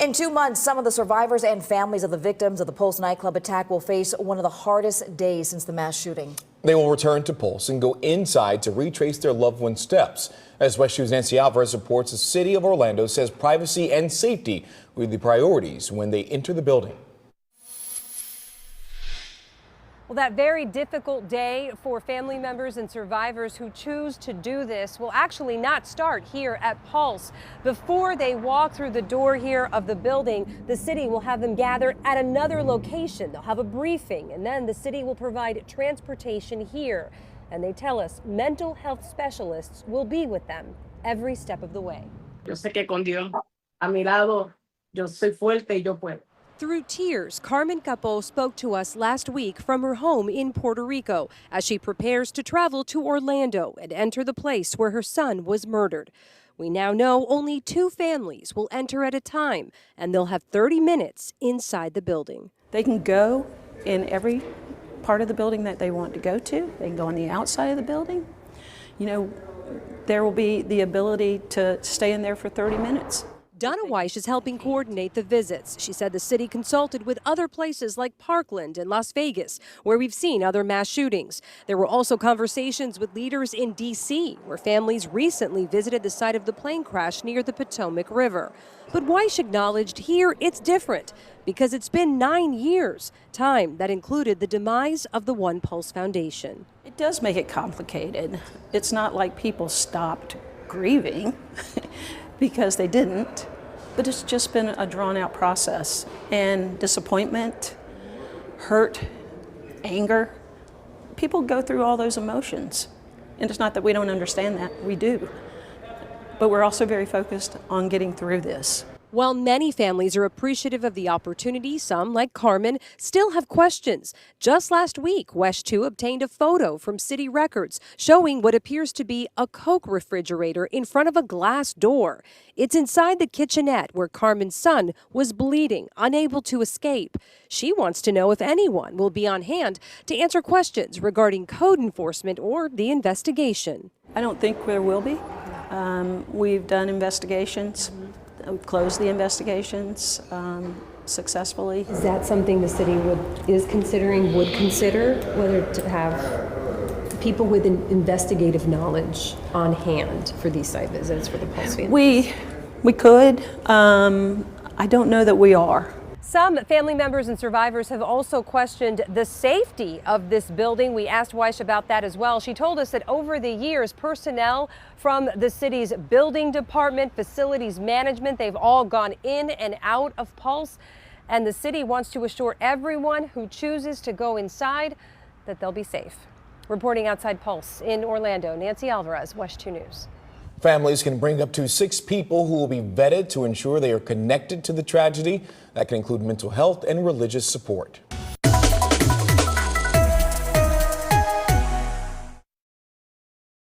In 2 months, some of the survivors and families of the victims of the Pulse nightclub attack will face one of the hardest days since the mass shooting. They will return to Pulse and go inside to retrace their loved ones' steps. As West 2's Nancy Alvarez reports, the city of Orlando says privacy and safety will be the priorities when they enter the building. Well, that very difficult day for family members and survivors who choose to do this will actually not start here at Pulse. Before they walk through the door here of the building, the city will have them gathered at another location. They'll have a briefing, and then the city will provide transportation here. And they tell us mental health specialists will be with them every step of the way. Yo sé que con Dios a mi lado, yo soy fuerte y yo puedo. Through tears, Carmen Capo spoke to us last week from her home in Puerto Rico as she prepares to travel to Orlando and enter the place where her son was murdered. We now know only 2 families will enter at a time, and they'll have 30 minutes inside the building. They can go in every part of the building that they want to go to. They can go on the outside of the building. You know, there will be the ability to stay in there for 30 minutes. Donna Weish is helping coordinate the visits. She said the city consulted with other places like Parkland and Las Vegas, where we've seen other mass shootings. There were also conversations with leaders in D.C., where families recently visited the site of the plane crash near the Potomac River. But Weish acknowledged here it's different because it's been 9 years, time that included the demise of the One Pulse Foundation. It does make it complicated. It's not like people stopped grieving because they didn't. But it's just been a drawn-out process, and disappointment, hurt, anger. People go through all those emotions, and it's not that we don't understand that, we do. But we're also very focused on getting through this. While many families are appreciative of the opportunity, some, like Carmen, still have questions. Just last week, West 2 obtained a photo from city records showing what appears to be a Coke refrigerator in front of a glass door. It's inside the kitchenette where Carmen's son was bleeding, unable to escape. She wants to know if anyone will be on hand to answer questions regarding code enforcement or the investigation. I don't think there will be. We've done investigations. We've closed the investigations successfully. Is that something the city would consider, whether to have people with investigative knowledge on hand for these site visits for the Pulse family? We could. I don't know that we are. Some family members and survivors have also questioned the safety of this building. We asked Weish about that as well. She told us that over the years, personnel from the city's building department, facilities management, they've all gone in and out of Pulse. And the city wants to assure everyone who chooses to go inside that they'll be safe. Reporting outside Pulse in Orlando, Nancy Alvarez, West 2 News. Families can bring up to 6 people who will be vetted to ensure they are connected to the tragedy. That can include mental health and religious support.